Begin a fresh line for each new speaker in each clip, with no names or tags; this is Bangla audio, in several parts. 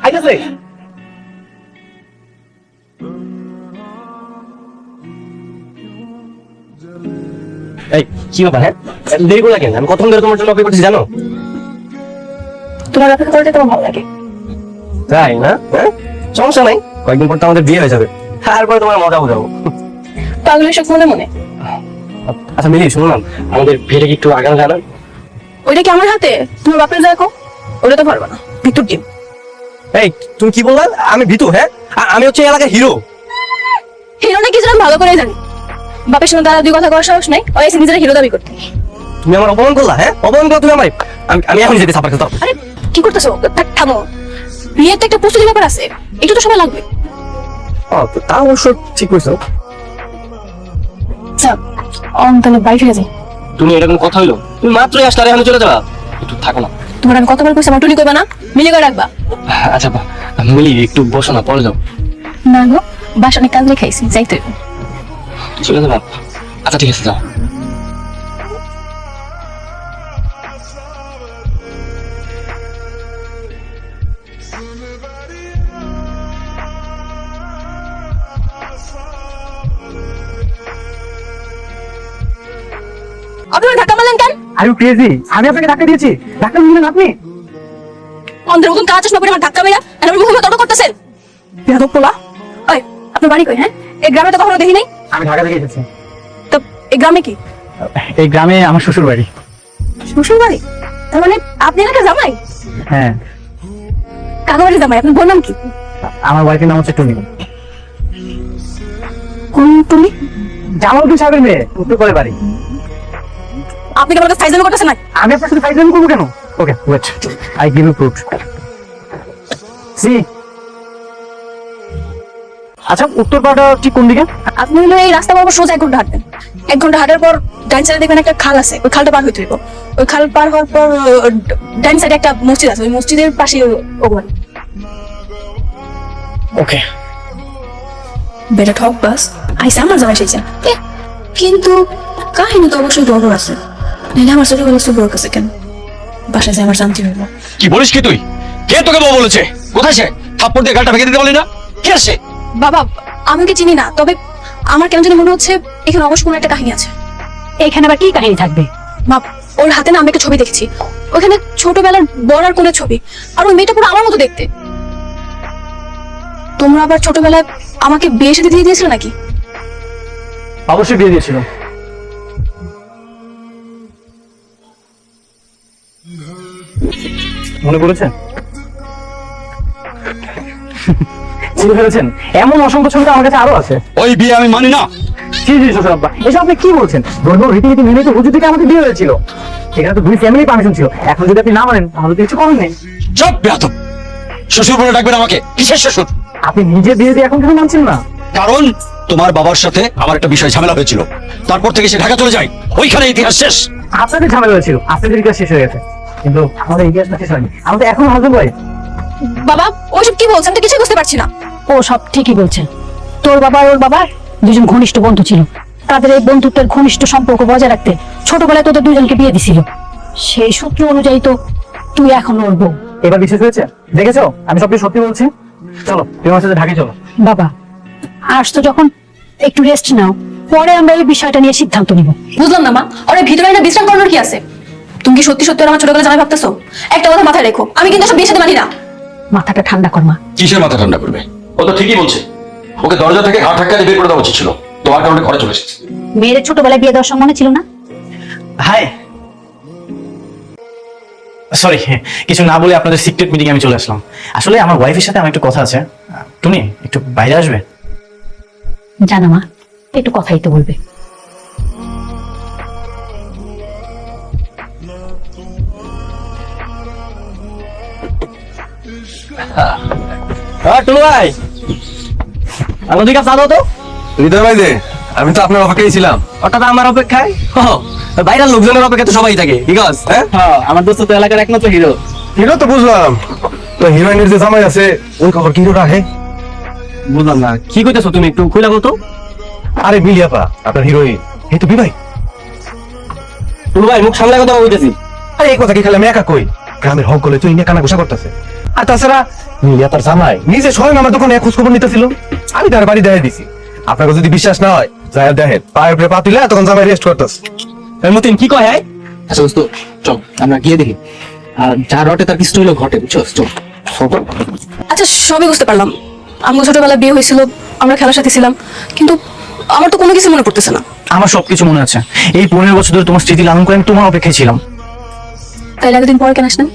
আইতাছে। এই কি ব্যাপার? হ্যাঁ দেরি করে কেন? আমি কতক্ষণ ধরে তোমার জন্য অপেক্ষা করছি জানো?
তোমার অপেক্ষা করতে তোমার ভালো লাগে।
তাই না? হ্যাঁ সমস্যা নাই, কয়েকদিন পর তো আমাদের বিয়ে হয়ে যাবে, তারপরে তোমার মজা বোঝাবো।
পাগল এসব মনে মনে।
আচ্ছা মিলি শোনো না, আমাদের বিয়েটা কি একটু আগানো জানো?
ওইটা কি আমার হাতে? তোমার বাপের দেখো, ওটা তো পারবা না, ভিতর ডিম।
এই তুমি কি বললা? আমি ভিতু? হ্যাঁ আমি হচ্ছে এই এলাকার হিরো।
হিরো নাকি সেটা আমি ভালো করেই জানি। বাপের সঙ্গে দাদা দুই কথা করার সাহস নাই, ওই এসে নিজের হিরো দাবি করতে।
তুমি আমার অপমান করলা? হ্যাঁ অপমান করলা তুমি আমার। আমি এখন যেতে সাপার কথা।
আরে কি করতেছো? থামো, বিয়ের তো একটা প্রস্তুতি ব্যাপার আছে, একটু তো সময় লাগবে।
তা অবশ্য ঠিক কইছো।
আচ্ছা তাহলে বাড়ি ফিরে যাই।
তুমি এটা কোনো কথা হইলো? তুমি মাত্রই আসলে আর এখন চলে যাবা, একটু থাকো না।
তোমার আমি কতবার কইছি আমার টুনি করবে না, মিলে করে রাখবা।
আচ্ছা মিলি একটু বসো না, পরে যাও।
না গো, বাসা অনেক কাজ রেখাইছি, যাইতে হইব।
চলে যাবা? আচ্ছা ঠিক আছে যাও।
আপনি আমাকে ধাক্কা মারলেন কেন?
Are you crazy? আমি আপনাকে ধাক্কা দিয়েছি? ধাক্কা দিলেন আপনি?
অন্ধের মতন কাজ চশমা পরে আমার ধাক্কা মেরা আর আমার মুখে তর্ক করতেছেন। বেয়াদব পোলা। ওই আপনার বাড়ি কই? হ্যাঁ এই গ্রামে তো কখনো দেখি নাই।
আমি ঢাকা থেকে এসেছি।
তো এই গ্রামে কি?
এই গ্রামে আমার শ্বশুর বাড়ি।
শ্বশুর বাড়ি? তার মানে আপনি এলাকা জামাই?
হ্যাঁ।
কাকা বাড়ি জামাই? আপনার বোন নাম কি?
আমার ওয়াইফের নাম হচ্ছে টুনি।
কোন টুনি?
জামালউদ্দিন সাহেবের মেয়ে, উত্তর করে বাড়ি।
আপনি কি আমার কাছে ফাইজলামি করতেছেন না?
আমি আপনার সাথে ফাইজলামি করবো কেন? Okay wait, I give you proof. See আচ্ছা উত্তরপাড়াটা ঠিক কোন দিকে?
আপনি হলো এই রাস্তা বরাবর সোজা 1 ঘন্টা হাঁটবেন। 1 ঘন্টা হাঁটার পর ডান সাইডে দেখবেন একটা খাল আছে, ওই খালটা পার হইতে হইব। ওই খাল পার হওয়ার পর ডান সাইডে একটা মসজিদ আছে, ওই মসজিদের পাশে ও বাড়ি।
ওকে
বেটা ঠক বাস আইসা আমার জামাই এসেছেন, কিন্তু কাহিনী তো অবশ্যই বড় আছে। নাহলে আমার ছোটবেলা সব বড় কাছে কেন? বাসায় যে আমার জানতে হইব।
কি বলিস কি তুই? কে তোকে বউ বলেছে? কোথায় সে? থাপ্পড় দিয়ে গালটা ভেঙে দিতে বলি না? কে সে?
বাবা আমি ওকে চিনি না, তবে আমার কেন জানি মনে হচ্ছে এখানে অবশ্য কোনো একটা কাহিনী আছে।
এখানে আবার কি কাহিনী থাকবে?
মা ওর হাতে না আমি একটা ছবি দেখেছি, ওখানে ছোটবেলার বড় আর কোনের ছবি, আর ওই মেয়েটা পুরো আমার মতো দেখতে। তোমরা আবার ছোটবেলায় আমাকে বিয়ে সাথে দিয়ে দিয়েছিলে নাকি?
অবশ্যই বিয়ে দিয়েছিল। মনে পড়েছে? চিনে ফেলেছেন? এমন অসংখ্য ছবি তো আমার কাছে আরো আছে।
ওই বিয়ে আমি মানি না।
জি জি শ্বশুর আব্বা, এসব আপনি কি বলছেন? ধর্ম রীতিনীতি মেনে তো হুজুর থেকে আমাদের বিয়ে হয়েছিল, এখানে তো 2 ফ্যামিলি পারমিশন ছিল। এখন যদি আপনি না মানেন তাহলে তো কিছু করার নেই।
চুপ বেয়াদব! শ্বশুর বলে ডাকবেন আমাকে? কিসের শ্বশুর?
আপনি নিজে বিয়ে দিয়ে এখন কেন মানছেন না?
কারণ তোমার বাবার সাথে আমার একটা বিষয় ঝামেলা হয়েছিল, তারপর থেকে সে ঢাকা চলে যায়, ওইখানে ইতিহাস শেষ।
আপনাদের ঝামেলা হয়েছিল, আপনাদের ইতিহাস শেষ হয়ে গেছে, কিন্তু আমাদের ইতিহাসটা শেষ হয়নি। আমাদের এখন হাজবেন্ড ওয়াইফ।
বাবা ওইসব কি বলছেন? তো কিছু বুঝতে পারছি না।
ও সব ঠিকই বলছে। তোর বাবা আর ওর বাবা দুজন ঘনিষ্ঠ বন্ধু ছিল। তাদের এই বন্ধুত্বের ঘনিষ্ঠ সম্পর্ক বজায় রাখতে ছোটবেলায় তোদের দুজনকে বিয়ে দিছিল। সেই সূত্র অনুযায়ী তো তুই এখন ওর বউ।
এবার বিশ্বাস হয়েছে? দেখেছো আমি সবকিছু সত্যি বলছি। চলো তুমি আমার সাথে ঢাকায় চলো।
বাবা আসতো যখন, একটু রেস্ট নাও, পরে আমরা এই বিষয়টা নিয়ে সিদ্ধান্ত নিব।
বুঝলাম না মা, ওর ভিতরে একটা বিশ্রাম করানোর কি আছে? তুমি কি সত্যি সত্যি ওর আমার ছোটবেলা জামাই ভাবতেছো? একটা কথা মাথায় রেখো, আমি কিন্তু সব বিয়ে সাথে মানি না।
মাথাটা ঠান্ডা কর মা।
কিসের মাথা ঠান্ডা করবে? ও তো ঠিকই বলছে, ওকে দরজা থেকে ঘাট ধাক্কা দিয়ে বের করে দেওয়া উচিত ছিল। তোমার কারণে ঘরে চলে এসেছে।
মেয়ের ছোটবেলায় বিয়ে দেওয়ার মনে ছিল না?
হাই সরি, কিছু না বলে আপনাদের সিক্রেট মিটিং আমি চলে আসলাম। আসলে আমার ওয়াইফের সাথে আমার একটু কথা আছে। টুনি একটু বাইরে আসবে?
জানা মা, একটু কথাই তো বলবে।
টুলু ভাই, আমাদের কাছে দাও তো।
হৃদয় ভাই যে, আমি তো আপনার অপেক্ষায় ছিলাম।
ওটা তো আমার অপেক্ষায়। বাইরের লোকজনের অপেক্ষা তো সবাই থাকে, ঠিক আছে? হ্যাঁ আমার দোস্ত তো এলাকার একমাত্র হিরো।
হিরো তো বুঝলাম, তো হিরোইনের যে জামাই আছে ওই খবর কি হিরো রাখে?
বুঝলাম না কি কইতেছো তুমি, একটু খুলে বলতো।
আরে বিলিয়াপা আপনার হিরোইন, এই তো বিবাই।
টুলু ভাই মুখ সামলে কথা বলতেছি।
আরে এই কথা কি খালি আমি একা কই? গ্রামের হক গলে তুই নিয়ে কানাঘুষা করতেছে। আর তাছাড়া মিলিয়া তার জামাই নিজে স্বয়ং আমার দোকানে খোঁজ খবর নিতেছিল, আমি তার বাড়ি দেখাই দিছি। আপনাকে যদি বিশ্বাস না হয় যাই দেখেন, পায়ের উপরে পা তুলে তখন জামাই রেস্ট করতেছে।
মতিন কি কয়? আচ্ছা দোস্ত চল আমরা গিয়ে দেখি, আর যা রটে তার কিছু হইলো ঘটে, বুঝছো? চল।
আচ্ছা সবই বুঝতে পারলাম, আমার ছোটবেলায় বিয়ে হয়েছিল, আমরা খেলার সাথে ছিলাম, কিন্তু আমার তো কোনো কিছু মনে পড়তেছে না।
আমার সবকিছু মনে আছে। এই 15 বছর ধরে তোমার স্মৃতি লালন করে আমি তোমার অপেক্ষায় ছিলাম।
তাই এতদিন পরে কেন আসলেন?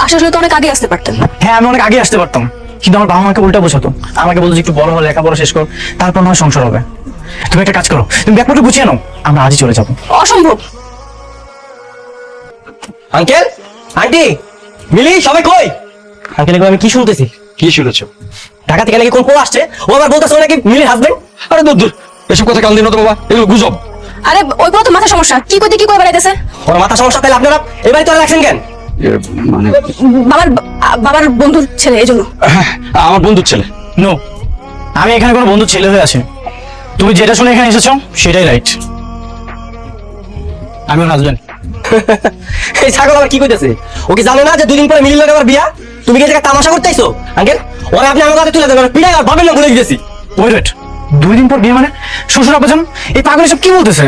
আসলে তো অনেক আগে আসতে পারতেন।
হ্যাঁ, আমি অনেক আগে আসতে পারতাম, কিন্তু আমার বাবা আমাকে উল্টা বোঝাতো। আমাকে বলতো যে একটু বড় হলে লেখাপড়া শেষ করো, তারপর নয় সংসার হবে। তুমি একটা কাজ করো, তুমি ব্যাপারটা গুছিয়ে নাও, আমরা আজই চলে যাবো।
অসম্ভব।
আঙ্কেল, আন্টি, মিলি, সবাই কই? আঙ্কেল এগুলো আমি কি শুনতেছি?
কি শুনেছো?
ঢাকা থেকে নাকি কোন পোলা আসছে, ও আবার বলতেছে ও নাকি মিলির হাজবেন্ড।
আরে দূর দূর, এসব কথা কাল দিন তো বাবা, এগুলো গুজব।
আরে ওই তো মাথা সমস্যা, কি করতে কি করে বেড়াইতেছে।
ওর মাথা সমস্যা, তাহলে আপনারা এবারে তো রাখছেন কেন?
মানে
বাবার বাবার বন্ধুর ছেলে, এই জন্য।
হ্যাঁ, আমার বন্ধুর ছেলে।
নো, আমি এখানে কোনো বন্ধু ছেলে হয়ে আছি। তুমি যেটা শুনে এখানে এসেছো সেটাই রাইট। আমি ওর হাজবেন্ড।
এই ছাগল আবার কি কইতেছে? ও কি জানে না যে দুদিন পরে মিলির লগে আবার বিয়া? তুমি কি জায়গা তামাশা করতেইছো? আঙ্কেল, ওরা আপনি আমার কাছে তুলে দেবেন, পিড়াই আর ভাবেন না ভুলে গেছি।
ওয়েট, 2 দিন পর বিয়ে মানে? শ্বশুর আব্বাজান এই পাগল সব কি বলতেছে?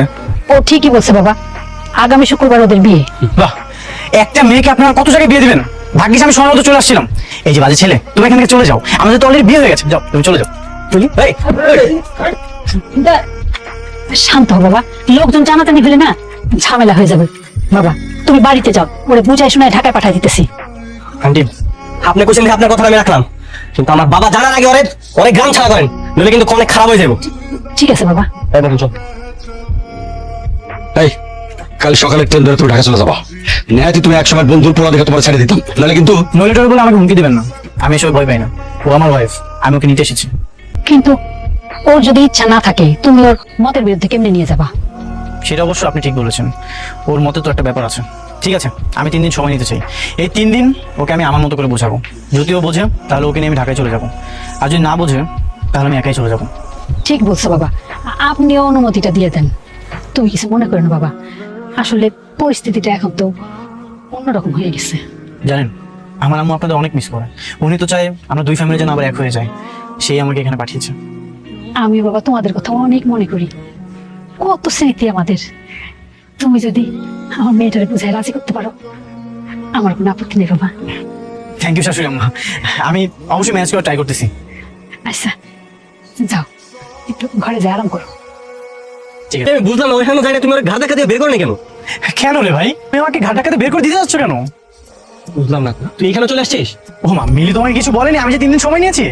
ও ঠিকই বলছে বাবা, আগামী শুক্রবার ওদের বিয়ে।
বাহ, একটা মেয়েকে আপনারা কত জায়গায় বিয়ে দিবেন? ভাগ্যিস আমি সময় মতো চলে আসছিলাম। এই যে বাজে ছেলে, তুমি এখান থেকে চলে যাও, আমাদের তো অলরেডি বিয়ে হয়ে গেছে। যাও, তুমি চলে যাও।
এই,
শান্ত হো বাবা, লোকজন জানাতানি হলে না ঝামেলা হয়ে যাবে। বাবা তুমি বাড়িতে যাও, ওরে বুঝাই শোনায় ঢাকায় পাঠাই দিতেছি।
আন্টি, আপনি কোশ্চেন দিয়ে আপনার কথা আমি রাখলাম, কিন্তু আমার বাবা জানার আগে অনেক গ্রাম ছাড়া করেন, নইলে কিন্তু অনেক খারাপ হয়ে যাবো।
ঠিক আছে বাবা।
এই দেখুন, চল।
এই, কাল সকালে ট্রেন ধরে তুমি ঢাকা চলে যাবা। নেহাতি তুমি একসময় বন্ধুর পোলা দেখে তোমার ছেড়ে দিতাম, নাহলে কিন্তু
নলিটর বলে আমাকে হুমকি দিবেন না, আমি এসব ভয় পাই না। ও আমার ওয়াইফ, আমি ওকে নিতে এসেছি।
কিন্তু ওর যদি ইচ্ছা না থাকে, তুমি ওর মতের বিরুদ্ধে কেমনে নিয়ে যাবা?
সেটা অবশ্য আপনি ঠিক বলেছেন, ওর মতে তো একটা ব্যাপার আছে। ঠিক আছে, আমি 3 দিন সময় নিতে চাই। এই 3 দিন ওকে আমি আমার মতো করে বোঝাবো। যদি ও বোঝে তাহলে ওকে নিয়ে আমি ঢাকায় চলে যাবো, আর যদি না বোঝে তাহলে আমি একাই চলে যাবো।
ঠিক বলছো বাবা, আপনিও অনুমতিটা দিয়ে দেন। তুমি কিছু মনে করো না বাবা, আসলে পরিস্থিতিটা এখন তো অন্যরকম হয়ে গেছে।
জানেন, আমার আম্মু আপনাদের অনেক মিস করে। উনি তো চায় আমরা 2 ফ্যামিলি যেন আবার এক হয়ে যায়, সেই আমাকে এখানে পাঠিয়েছে।
আমি বাবা তোমাদের কথা অনেক মনে করি, কত স্মৃতি আমাদের। তুমি যদি আমার মেয়েটারে বুঝায় রাজি করতে পারো, আমার কোনো আপত্তি নেই বাবা।
থ্যাংক ইউ শাশুড়ি আম্মা, আমি অবশ্যই ম্যানেজ করে ট্রাই করতেছি।
আচ্ছা যাও, একটু ঘরে যাই আরাম করো।
ঠিক আছে।
আমি বুঝলাম না, ওইখানে যাই না, তুমি ওর ঘাড় দেখা দিয়ে বের করো না কেন?
কেন রে ভাই, তুমি আমাকে ঘাট ঢাকাতে বের করে দিতে যাচ্ছ কেন?
বুঝলাম না, তুই এখানে চলে আসছিস?
ও মা, মিলি তোমাকে কিছু বলেনি আমি যে 3 দিন সময় নিয়েছি?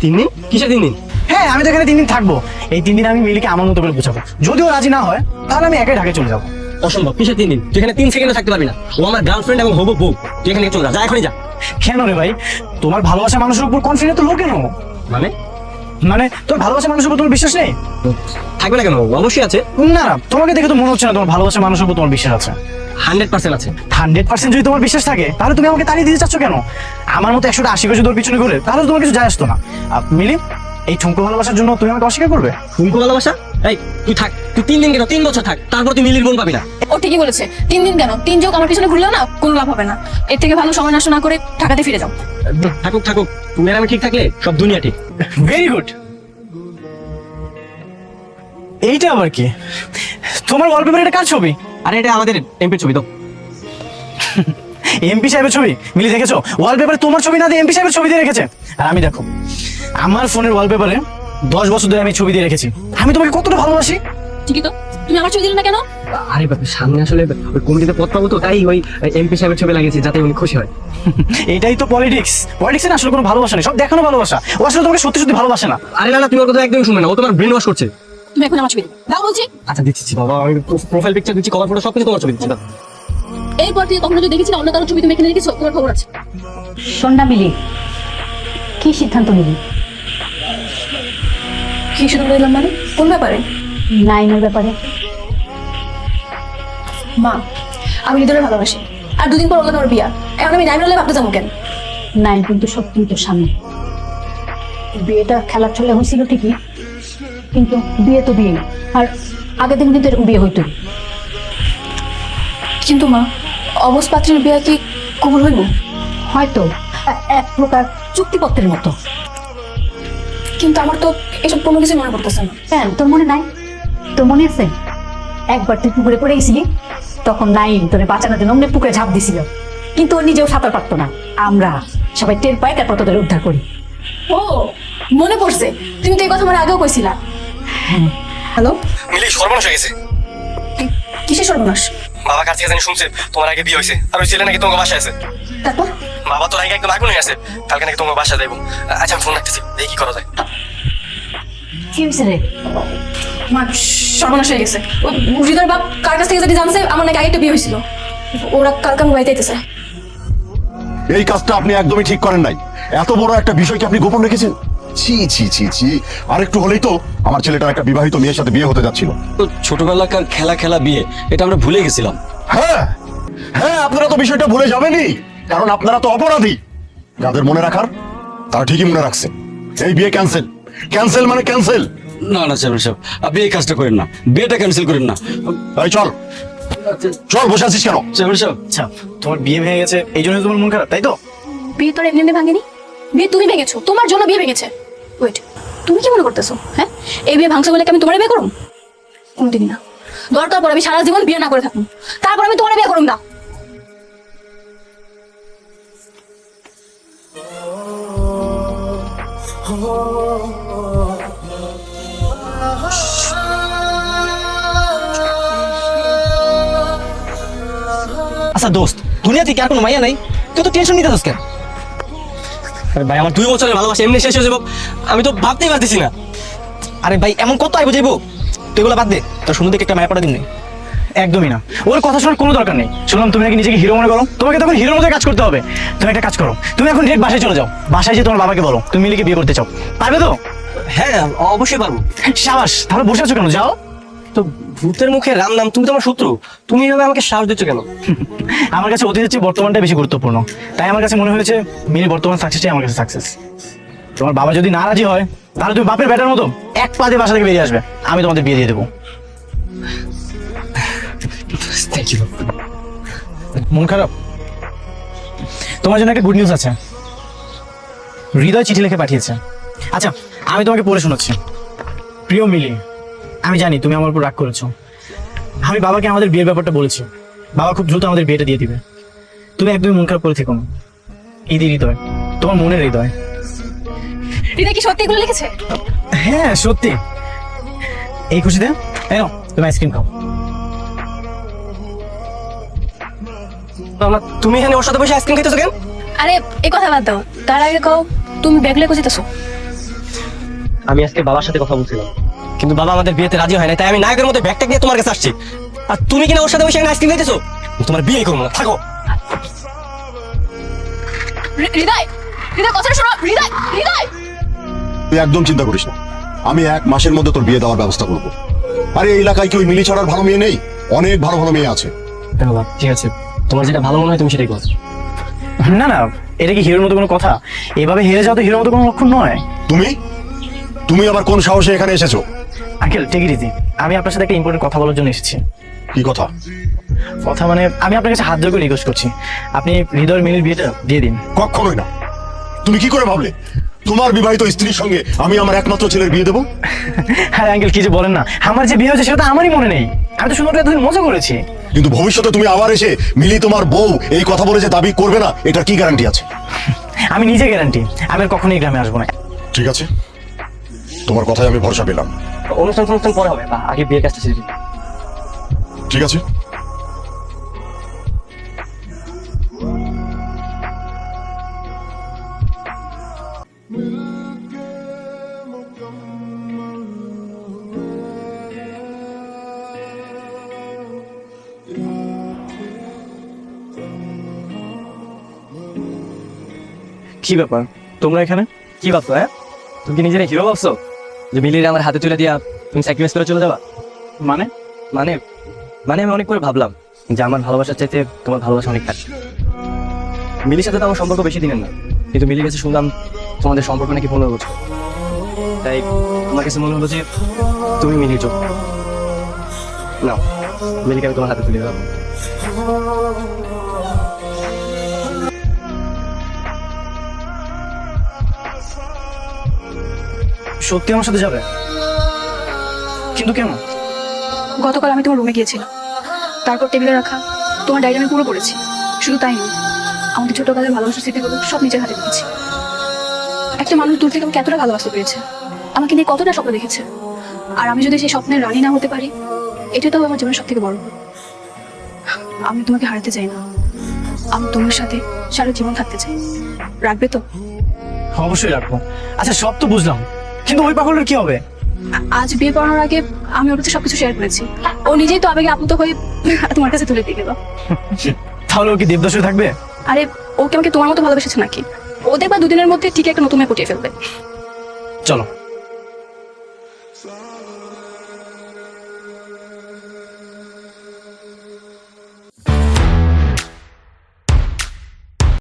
3 দিন? কিসের 3 দিন?
হ্যাঁ, আমি তো এখানে 3 দিন থাকবো। এই 3 দিন আমি মিলিকে আমার মতো করে বোঝাবো। যদি ও রাজি না হয় তাহলে আমি একাই ঢাকায় চলে যাবো।
অসম্ভব। কিসের 3 দিন? তুই এখানে 3 সেকেন্ডও থাকতে পারবি না। ও আমার গার্লফ্রেন্ড এবং হবু বউ। তুই এখানে চলে যা, এখনই যা।
কেন রে ভাই, তোমার ভালোবাসা মানুষের উপর কনফিডেন্ট তো লো কেন?
মানে
মানে তোর ভালোবাসা মানুষের উপর তোমার বিশ্বাস নেই?
থাকবে না কেন? অবশ্যই আছে।
না, তোমাকে দেখে তো মনে হচ্ছে না তোমার ভালোবাসা মানুষের উপর তোমার বিশ্বাস আছে।
100% আছে।
100% যদি তোমার বিশ্বাস থাকে তাহলে তুমি আমাকে তাড়িয়ে দিতে চাচ্ছ কেন? আমার মতো 100টা 80 কেজি তোর পিছনে ঘুরে তাহলে তোমার কিছু যায় আসতো না। মিলি, এই ঠুনকো ভালোবাসার জন্য তুমি আমাকে অস্বীকার করবে?
তুমি ভালোবাসা? এই তুই থাক, তুই 3 দিন কেন, 3 বছর থাক, তারপর তুই মিলির বোন পাবি না।
ও ঠিকই বলেছে, 3 দিন কেন, 3 যোগ আমার পিছনে ঘুরলেও না কোনো লাভ হবে না। এর থেকে ভালো সময় নষ্ট না করে ঢাকাতে ফিরে যাও।
থাকুক থাকুক, তুমি আর আমি ঠিক থাকলে সব দুনিয়া ঠিক।
Very good. এইটা আবার কি? তোমার ওয়ালপেপারে এটা কার ছবি?
আরে এটা আমাদের এমপি ছবি তো।
এমপি সাহেবের ছবি? মিলি দেখেছো, ওয়ালপেপারে তোমার ছবি না দিয়ে এমপি সাহেবের ছবি দিয়ে রেখেছে। আর আমি দেখো, আমার ফোনের ওয়ালপেপারে 10 বছর ধরে আমি ছবি দিয়ে রেখেছি। আমি তোমাকে কতটা ভালোবাসি।
ঠিকই তো, তুমি আমার ছবি দিলে না কেন?
আরে বাবা, সামনে আসলে ওই কমিটিতে পদ পাবো তো, তাই ওই এমপি সাহেবের ছবি লাগিয়েছি যাতে উনি খুশি হয়।
এটাই তো পলিটিক্স। পলিটিক্সে আসলে কোনো ভালোবাসা নেই, সব দেখানো ভালোবাসা। ও আসলে তোমাকে সত্যি সত্যি ভালোবাসে না।
আরে না না, তুমি ওর কথা একদমই শুনবে না, ও তোমার ব্রেন ওয়াশ করছে।
তুমি এখন আমার ছবি দাও বলছি।
আচ্ছা দিচ্ছি বাবা, আমি প্রোফাইল পিকচার দিচ্ছি, কভার ফটো সবকিছু তোমার ছবি দিচ্ছি। দাও।
এরপর তুই কখনো যদি দেখেছি অন্য কারো ছবি তুমি এখানে রেখেছো, তোমার খবর আছে।
সন্ধ্যা মিলি, কি সিদ্ধান্ত নিলি?
কি শুরু করলাম মানে? কোন ব্যাপারে?
নাইনের ব্যাপারে।
মা, আমি হৃদয়ের ভালোবাসি, আর 2 দিন পর ওর বিয়া। এখন আমি নাইন হলে ভাবতে যাবো কেন?
নাইন কিন্তু সত্যি তোর সামনে। বিয়েটা খেলার ছলে হয়েছিল ঠিকই, কিন্তু বিয়ে তো বিয়ে, আর আগের দিন কিন্তু এরকম বিয়ে হইতো।
কিন্তু মা, অবস পাত্রীর বিয়া কি কবুল হইব?
হয়তো এক প্রকার চুক্তিপত্রের মতো।
কিন্তু আমার তো এসব কোনো কিছু মনে করতেছে না।
কেন তোর মনে নাই? তোর মনে আছে একবার তুই পুকুরে পড়ে গেছিলি, তখন নাইন তোরে বাঁচানোর জন্য অমনি পুকুরে ঝাঁপ দিছিল, কিন্তু ও নিজেও সাঁতার পারতো না। আমরা সবাই টের পাই, তারপর তোদের উদ্ধার করি।
ও মনে পড়ছে, তুমি তো এই কথা আমার আগেও কইছিলা। হ্যালো,
মিলি সর্বনাশ হয়ে গেছে।
কিসের সর্বনাশ?
বাবা কাছ থেকে জানি শুনছে তোমার আগে বিয়ে হয়েছে, আর ওই ছেলে নাকি তোমার বাসায় আছে।
তারপর?
বাবা তো একদম আগুন হয়ে আছে, কালকে নাকি তোমার বাসায় যাইব। আচ্ছা আমি ফোন রাখতেছি, দেখি কি করা যায়।
কি হয়েছে রে?
আমার সর্বনাশ হয়ে গেছে। ওই হৃদয়ের বাপ কার কাছ থেকে যদি জানছে আমার নাকি আগে একটা বিয়ে হয়েছিল, ওরা কালকে আমার বাড়িতে আইতেছে।
এই কাজটা আপনি একদমই ঠিক করেন নাই। এত বড় একটা বিষয়কে আপনি গোপন রেখেছেন। ছি ছি ছি ছি, আর একটু হলেই তো আমার ছেলেটার একটা বিবাহিত মেয়ের সাথে বিয়ে হতে যাচ্ছিল।
তো ছোটবেলাকার খেলা বিয়ে, এটা আমরা ভুলে গেছিলাম।
হ্যাঁ হ্যাঁ, আপনারা তো বিষয়টা ভুলে যাবেনই, কারণ আপনারা তো অপরাধী। যাদের মনে রাখার তারা ঠিকই মনে রাখছে। এই বিয়ে ক্যান্সেল, ক্যান্সেল মানে ক্যান্সেল।
না না চেয়ারম্যান সাহেব, আপনি এই কাজটা করেন না, বিয়েটা ক্যান্সেল করেন না।
এই চল চল, বসে আছিস কেন?
চেয়ারম্যান সাহেব,
আচ্ছা, তোমার বিয়ে ভেঙে গেছে এই জন্য তোমার মন খারাপ, তাই তো?
বিয়ে তোর এমনি এমনি ভাঙেনি, বিয়ে তুমি ভেঙেছো, তোমার জন্য বিয়ে ভেঙেছে। ওয়েট, তুমি কি মনে করতেছো? হ্যাঁ, এই বিয়ে ভাঙছো বলে কি আমি তোমার বিয়ে করুম? কোনদিনই না। দরকার পড়ে আমি সারা জীবন বিয়ে না করে থাকুন, তারপর আমি তোমার বিয়ে করুম না।
আচ্ছা দোস্ত, দুনিয়াতে কি আর কোনো মাইয়া নাই? তুই তো টেনশন নিতে কেন?
আরে ভাই আমার 2 বছরের ভালোবাসা এমনি শেষ হয়ে যাবো, আমি তো ভাবতেই পারতেছি না।
আরে ভাই এমন কত আইবো যাইবো, তুই এগুলো বাদ দে। তোর সুন্দর দেখে একটা মায়া পড়া দিন নেই, একদমই না। ওর কথা শোনার কোনো দরকার নেই। শুনলাম তুমি নাকি নিজেকে হিরো মনে করো, তোমাকে তখন হিরোর মতো কাজ করতে হবে। তুমি একটা কাজ করো, তুমি এখন ডিরেক্ট বাসায় চলে যাও। বাসায় যে তোমার বাবাকে বলো তুমি মিলিকে বিয়ে করতে চাও, পারবে তো?
হ্যাঁ অবশ্যই পারবো।
সাবাস, তাহলে বসে আছো কেন? যাও।
তো ভূতের মুখে রাম নাম, তুমি তো আমার শত্রু, তুমি এভাবে আমাকে সাহস দিচ্ছ কেন?
আমার কাছে অতীতের চেয়ে বর্তমানটা বেশি গুরুত্বপূর্ণ, তাই আমার কাছে মনে হয়েছে মিলি বর্তমান সাকসেসটাই আমার কাছে সাকসেস। তোমার বাবা যদি না রাজি হয়, তাহলে তুমি বাপের বেটার মতো এক পা দিয়ে বাসা থেকে বেরিয়ে আসবে, আমি তোমাদের বিয়ে দিয়ে দেবো।
Thank you.
মন খারাপ? তোমার জন্য একটা গুড নিউজ আছে। হৃদয় চিঠি লিখে পাঠিয়েছে। আচ্ছা আমি তোমাকে পড়ে শোনাচ্ছি। প্রিয় মিলি, আমি জানি তুমি আমার উপর রাগ করেছো। আমি বাবাকে আমাদের বিয়ের ব্যাপারটা বলেছি, বাবা খুব দ্রুত আমাদের বিয়েটা দিয়ে দিবে। তুমি একদমই মন খারাপ করে থেকো না। ঈদের হৃদয়, তোমার মনের হৃদয়।
হৃদয় কি সত্যি এগুলো লিখেছে?
হ্যাঁ সত্যি। এই খুশিতে এই নাও, তুমি আইসক্রিম খাও।
তুমি এখানে ওর সাথে বসে আইসক্রিম খেতেছো কেন?
আরে এই কথা বাদ দাও, তার আগে কও তুমি ব্যাগ লয়ে কোথায়?
আমি আজকে বাবার সাথে কথা বলছিলাম, কিন্তু বাবা আমাদের বিয়েতে রাজি হয় না, তাই আমি নায়কের মধ্যে ব্যাগটা নিয়ে তোমার কাছে আসছি। আর তুমি কিনা ওর সাথে বসে আইসক্রিম খেতেছো? তোমার বিয়ে করবো না, থাকো।
হৃদয়, হৃদয় কথাটা শোনো। হৃদয়, হৃদয়
তুই একদম চিন্তা করিস না, আমি 1 মাসের মধ্যে তোর বিয়ে দেওয়ার ব্যবস্থা করবো। আরে এই এলাকায় কি ওই মিলি ছাড়ার ভালো মেয়ে নেই? অনেক ভালো ভালো মেয়ে আছে।
বাবা ঠিক আছে, তোমার যেটা ভালো মনে হয় তুমি সেটাই করো।
না না, এটা কি হিরোর মতো কোনো কথা? এভাবে হেরে যাওয়া তো হিরোর মতো কোনো লক্ষণ নয়।
তুমি আবার কোন সাহসে এখানে এসেছো?
আঙ্কেল টেক ইট ইজি, আমি আপনার সাথে একটা ইম্পর্টেন্ট কথা বলার জন্য এসেছি।
কি কথা?
কথা মানে আমি আপনার কাছে হাত জোড় করে রিকোয়েস্ট করছি, আপনি হৃদয় মিলির বিয়েটা দিয়ে দিন।
কখনোই না। তুমি কি করে ভাবলে তোমার বিবাহিত স্ত্রীর সঙ্গে আমি আমার একমাত্র ছেলের বিয়ে দেবো?
হ্যাঁ আঙ্কেল কি যে বলেন না, আমার যে বিয়ে হয়েছে সেটা তো আমারই মনে নেই। আমি তো শুধু এতদিন মজা করেছি।
কিন্তু ভবিষ্যতে তুমি আবার এসে মিলি তোমার বউ এই কথা বলে যে দাবি করবে না, এটা কি গ্যারান্টি আছে?
আমি নিজে গ্যারান্টি, আমি আর কখনোই গ্রামে আসবো না।
ঠিক আছে, তোমার কথায় আমি ভরসা পেলাম।
অনুষ্ঠান পরে হবে, আগে বিয়ের কাজটা শেষ দিই।
ঠিক আছে।
কি ব্যাপার তোমরা এখানে?
কি ভাবছো? হ্যাঁ তুমি কি নিজের হিরো ভাবছো যে মিলির আমার হাতে তুলে দিয়া তুমি স্যাক্রিফাইস করে চলে যাবা?
মানে
মানে মানে আমি অনেক করে ভাবলাম যে আমার ভালোবাসার চাইতে তোমার ভালোবাসা অনেক কাছে। মিলির সাথে তো আমার সম্পর্ক বেশি দিনের না, কিন্তু মিলির কাছে শুনলাম তোমাদের সম্পর্ক নাকি 15 বছর। তাই তোমার কাছে মনে হলো যে তুমি মিলির চোখ নাও, মিলিকে আমি তোমার হাতে তুলে দেবো।
সত্যি আমার সাথে যাবে? কিন্তু কেন?
গতকাল আমি তোমার রুমে গিয়েছিলাম, তারপর টেবিলে রাখা তোমার ডায়েরি আমি পুরো পড়েছি। শুধু তাই নয়, আমাদের ছোটবেলার ভালোবাসার স্মৃতিগুলো সব নিজের হাতে দেখেছি। একটা মানুষ দূর থেকে আমাকে এতটা ভালোবাসতে পেরেছে, আমাকে নিয়ে কতটা স্বপ্ন দেখেছে, আর আমি যদি সেই স্বপ্নের রানী না হতে পারি, এটা তো আমার জীবনের সব থেকে বড় ভুল। আমি তোমাকে হারাতে চাই না, আমি তোমার সাথে সারা জীবন থাকতে চাই। রাখবে তো?
অবশ্যই রাখবো। আচ্ছা সব তো বুঝলাম, কিন্তু ওই পাগলের কি হবে?
আজ বিয়ে করানোর আগে আমি ওর কাছে সবকিছু শেয়ার করেছি। ও নিজেই তো আবেগে আপ্লুত হয়ে তোমার কাছে তুলে দিয়ে গেল।
তাহলে ও কি দেবদাস হয়ে থাকবে?
আরে ও কি আমাকে তোমার মতো ভালোবেসেছে নাকি? ও দেখবা দুদিনের মধ্যে ঠিক একটা নতুন মেয়ে পটিয়ে ফেলবে।
চলো।